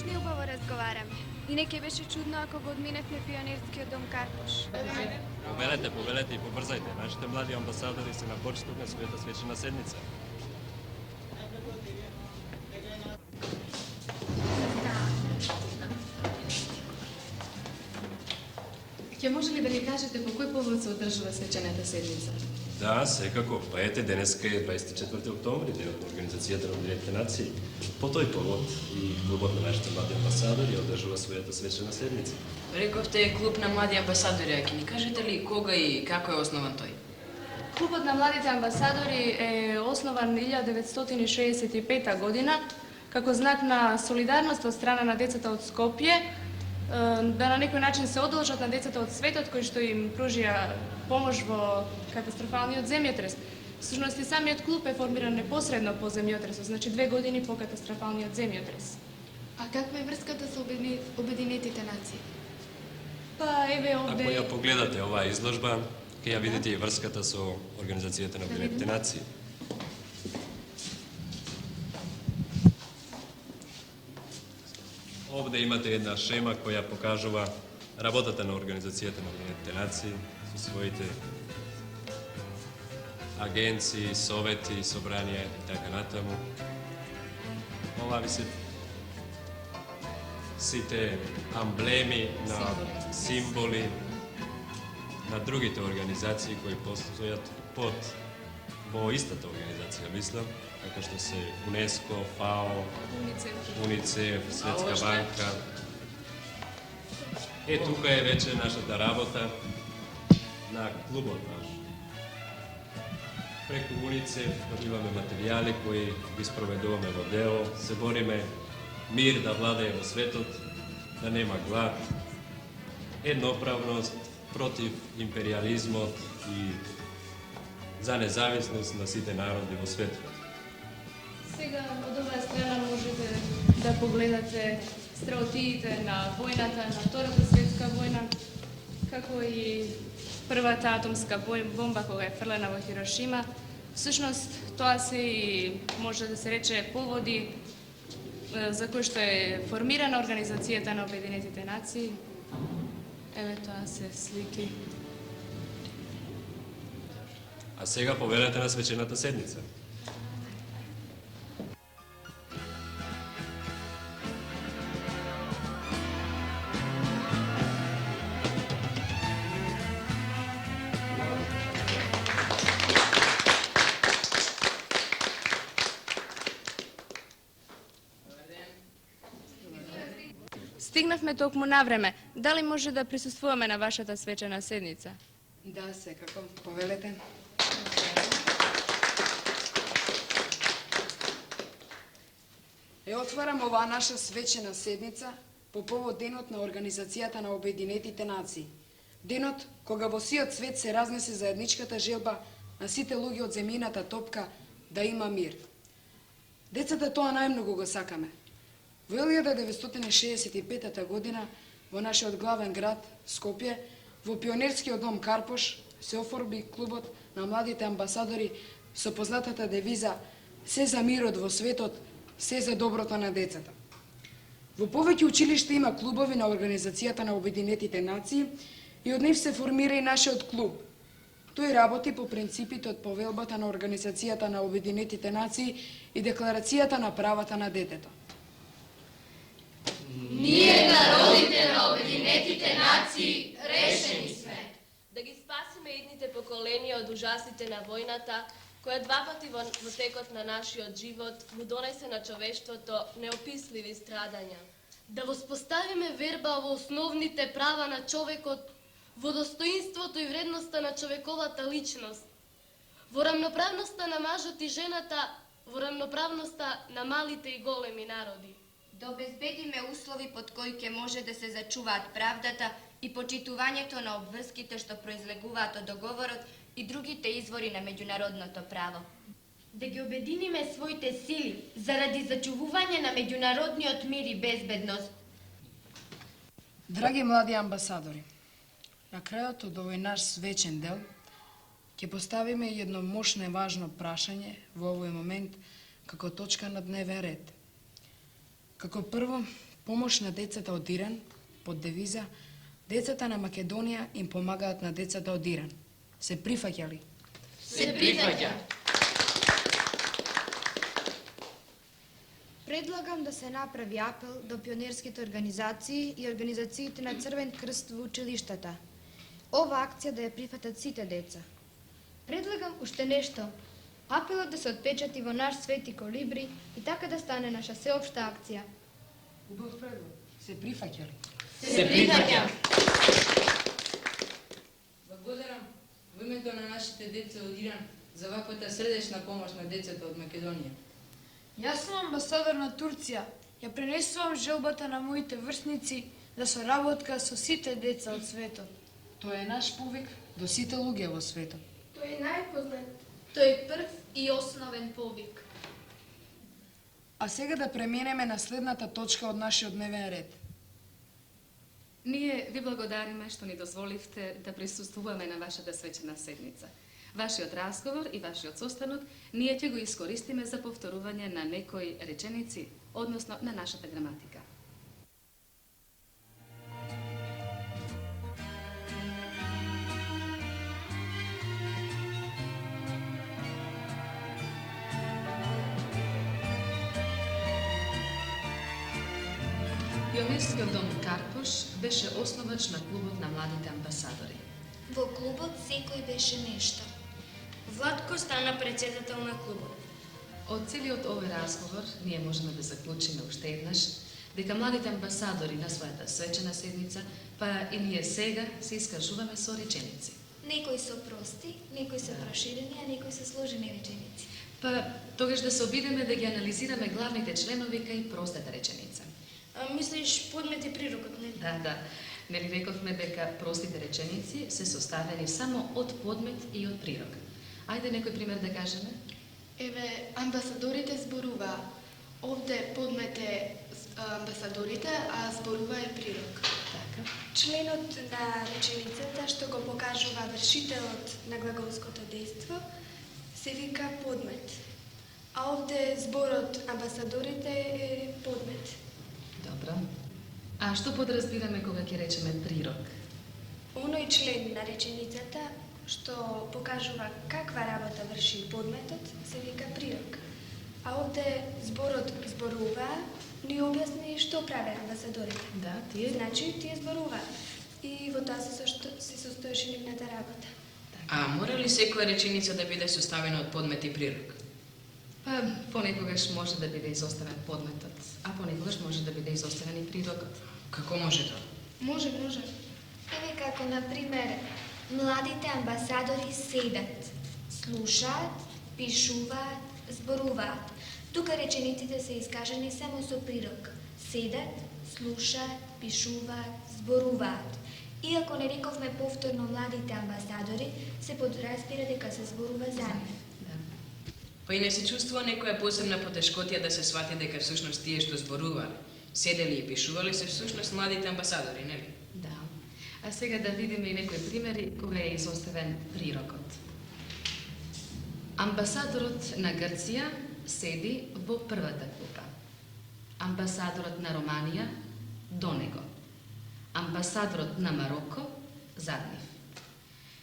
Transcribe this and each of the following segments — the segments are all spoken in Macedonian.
ни убаво разговараме. И не ќе беше чудно ако го одминевме пионерскиот дом Карпош. Повелете и побрзајте. Нашите млади амбасадори се на почеток на својата свечена седница. Ќе може ли да ни кажете по кој повод се одржува свечената седница? Да, секако. Па ете, денеска е 24 октомври, денот на Организацијата на Обединетите нации. По тој повод и клубот на нашите млади амбасадори одржува својата свечена седница. Рековте клуб на млади амбасадори, а ќе ни кажете ли кога и како е основан тој? Клубот на младите амбасадори е основан 1965 година како знак на солидарност од страна на децата од Скопје, да на некој начин се одолжат на децата од светот кои што им пружија помош во катастрофалниот земјотрес. Всушност и самиот клуб е формиран непосредно по земјотресот, значи 2 години по катастрофалниот земјотрес. А каква е врската со Обединетите нации? Па еве Ако овде ја погледате оваа изложба, ќе ја видите и врската со Организацијата на Обединетите нации. Овде имате една шема која покажува работата на Организацијата на Обединетите нации со своите агенции, совети, собранија и така натаму. Ова ви се сите амблеми на символи на другите организации кои постојат во истата организација, мислам, како што се УНЕСКО, ФАО, УНИЦЕФ, Светска банка. Тука е вече нашата работа на клубот наш. Преку УНИЦЕФ добиваме материјали кои ги спроведуваме во дело, се бориме мир да владее во светот, да нема глад, едноправност против империализмот и за независност на сите народи во светот. сега од оваа страна можете да погледате страотиите на војната, на Втората светска војна, како и првата атомска бомба кога е фрлена во Хирошима. Всушност, тоа се и може да се рече поводи за кој што е формирана Организацијата на Обединетите нации. Еве тоа се слики. А сега повелете на свечената седница. Стигнавме токму на време. Дали може да присуствуваме на вашата свечена седница? Да, секако. Повелете. Отварам оваа наша свечена седница по повод денот на Организацијата на Обединетите нации. Денот кога во сиот свет се разнесе заедничката желба на сите луѓе од земјината топка да има мир. Децата тоа најмногу го сакаме. Во 1965 година во нашиот главен град Скопје, во пионерскиот дом Карпош се оформи клубот на младите амбасадори со познатата девиза "Се за мирот во светот, се за доброто на децата". Во повеќе училишта има клубови на Организацијата на Обединетите нации и од нив се формира и нашиот клуб. Тој работи по принципите од повелбата на Организацијата на Обединетите нации и Декларацијата на правата на детето. Ние, народите на Обединетите нации, решени сме да ги спасиме идните поколенија од ужасите на војната, која два пати во текот на нашиот живот му донесе на човештвото неописливи страдања. да воспоставиме верба во основните права на човекот, во достоинството и вредноста на човековата личност, во рамноправноста на мажот и жената, во рамноправноста на малите и големи народи. Да обезбедиме услови под кои ќе може да се зачуваат правдата и почитувањето на обврските што произлегуваат од договорот и другите извори на меѓународното право. Да ги обединиме своите сили заради зачувување на меѓународниот мир и безбедност. Драги млади амбасадори, на крајот од овој наш свечен дел ќе поставиме едно мощно и важно прашање во овој момент како точка на дневен ред. Како прво, Помош на децата од Иран под девиза Децата на Македонија им помагаат на децата од Иран. Се прифаќа ли? Се прифаќа. Предлагам да се направи апел до пионерските организации и организациите на Црвен крст во училиштата. Ова акција да ја прифатат сите деца. Предлагам уште нешто. Апелот да се отпечати во наш свети колибри и така да стане наша сеопшта акција. Убав предлог. Се прифаќа ли? Се прифаќа. Благодарам во името на нашите деца од Иран за ваквата средечна помош на децата од Македонија. Јас сум амбасадор на Турција. Ја пренесувам желбата на моите врсници да соработка со сите деца од светот. Тоа е наш повик до сите луѓе во светот. Тој е најпознат. Тој е прв и основен повик. А сега да преминеме на следната точка од нашиот дневен ред. Ние ви благодариме што ни дозволивте да присуствуваме на вашата свечена седница. Вашиот разговор и вашиот состанок ние ќе го искористиме за повторување на некои реченици, односно на нашата граматика. Пионерскиот дом Карпош беше основач на клубот на младите амбасадори. Во клубот секој беше нешто. Владко стана председател на клубот. Од целиот овој разговор ние можеме да заклучиме уште еднаш дека младите амбасадори на својата свечена седница, па и ние сега се искажуваме со реченици. Некои се прости, некои се проширени, а некои се сложени реченици. Па тогаш да се обидеме да ги анализираме главните членови кај простата реченица. Мислиш подмет и прирокот, нели? Да. Нели рековме дека простите реченици се составени само од подмет и од прирок. Ајде некој пример да кажеме? Еве, амбасадорите зборуваа. Овде подмет е амбасадорите, а зборува е прирок. Така. Членот на реченицата што го покажува вршителот на глаголското дејство се вика подмет. А овде зборот амбасадорите е подмет. Добро. А што подразбираме кога ќе речеме прирок? Оној член на реченицата што покажува каква работа врши подметот се вика прирок. А овде зборот зборуваа ни објасни што праве амбасадорите. Да, тие? Значи, тие зборуваат. И во тоа се состоеше нивната работа. А мора ли секоја реченица да биде составена од подмет и прирок? Па, понекогаш може да биде изоставен подметот, а понекогаш може да биде изоставен и прирокот. Како може тоа? Може. Еве како, например, младите амбасадори седат, слушаат, пишуваат, зборуваат. Тука речениците се искажани само со прирок. Седат, слушаат, пишуваат, зборуваат. Иако не рековме повторно младите амбасадори, се подразбира дека се зборува за нив. Па и не се чувствува некоја посебна потешкотија да се свати дека всушност тие што зборувале, седели и пишувале се всушност младите амбасадори, нели? Да. А сега да видиме и некои примери кога е изоставен прирокот. Амбасадорот на Грција седи во првата клупа. Амбасадорот на Романија до него. Амбасадорот на Мароко зад нив.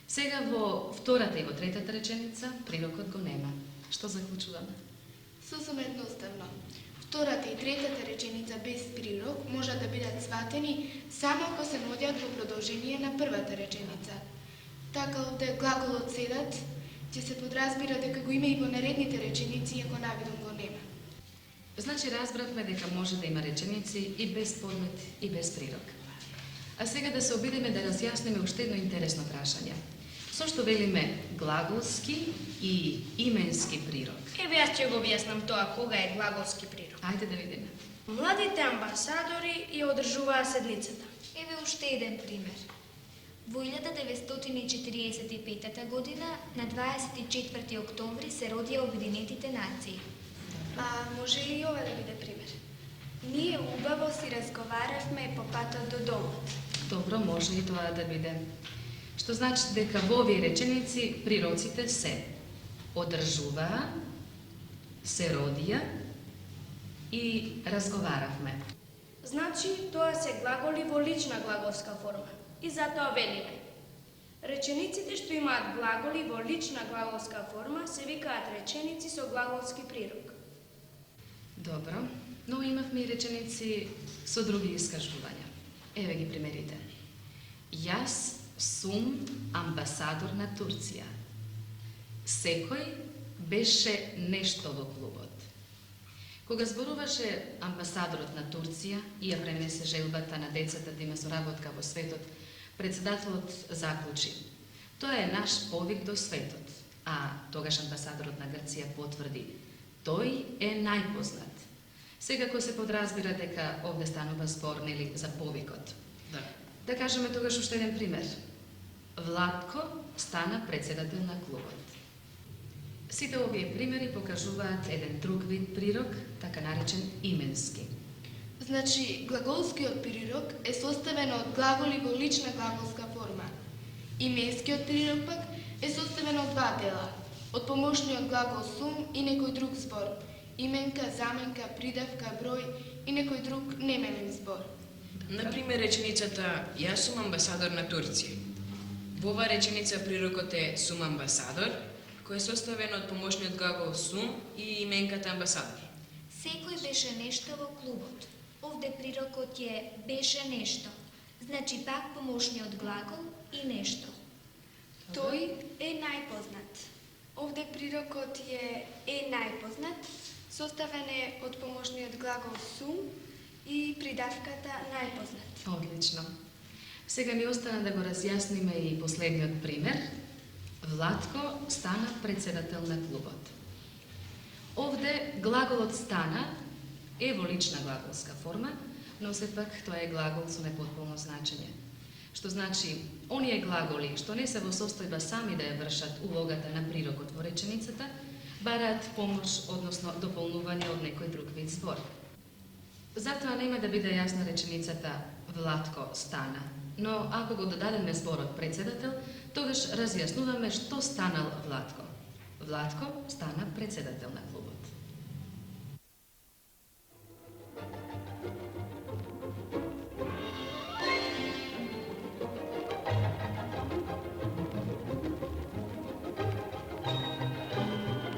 Сега во втората и во третата реченица прирокот го нема. Што заклучуваме? Сосем едноставно. Втората и третата реченица без прирок може да бидат сватени само ако се наоѓаат во продолжение на првата реченица. Така овде глаголот седат ќе се подразбира дека го има и во наредните реченици, иако навидом го нема. Значи разбравме дека може да има реченици и без подмет и без прирок. А сега да се обидеме да разјасниме уште едно интересно прашање. Со што велиме глаголски и именски прирок? Еве јас ќе го објаснам тоа кога е глаголски прирок. Ајде да видиме. Младите амбасадори ја одржуваа седницата. Еве уште еден пример. Во 1945 година, на 24 октомври, се родија Обединетите нации. А може и ова да биде пример. Ние убаво си разговаравме по патот до домот. Добро, може и тоа да биде. Што значи дека во овие реченици прироците се Значи, тоа се глаголи во лична глаголска форма. И затоа велиме. Речениците што имаат глаголи во лична глаголска форма се викаат реченици со глаголски прирок. Добро, но имавме и реченици со други искажувања. Еве ги примерите. Јас сум амбасадор на Турција. Секој беше нешто во клубот. Кога зборуваше амбасадорот на Турција и ја пренесе желбата на децата да има соработка во светот, председателот заклучи: тоа е наш повик до светот, а тогаш амбасадорот на Грција потврди: тој е најпознат. Секако се подразбира дека овде станува збор, нели, за повикот. Да кажеме тогаш уште еден пример. Владко стана председател на клубот. Сите овие примери покажуваат еден друг вид прирок, така наречен именски. Значи, глаголскиот прирок е составен од глаголи во лична глаголска форма. Именскиот прирок пак е составен од два дела, од помошниот глагол сум и некој друг збор, именка, заменка, придавка, број и некој друг неменен збор. Например, реченицата «Јас сум амбасадор на Турција». Во оваа реченица прирокот е «сум амбасадор», кој е составен од помошниот глагол «сум» и именката амбасадор. Секој беше нешто во клубот. Овде прирокот е беше нешто. Значи пак помошниот глагол и нешто. Тој е најпознат. Овде прирокот е најпознат, составен е од помошниот глагол сум и придавката најпознат. Одлично. Сега ни остана да го разјасниме и последниот пример. Владко стана председател на клубот. Овде глаголот стана е во лична глаголска форма, но сепак тоа е глагол со непотполно значење. Што значи, оние глаголи што не се во состојба сами да ја вршат улогата на прирокот во реченицата, бараат помош, односно дополнување од некој друг вид збор. Затоа нема да биде јасна реченицата Владко стана, но ако го додадеме зборот председател, тогаш разјаснуваме што станал Владко. Владко стана председател на клубот.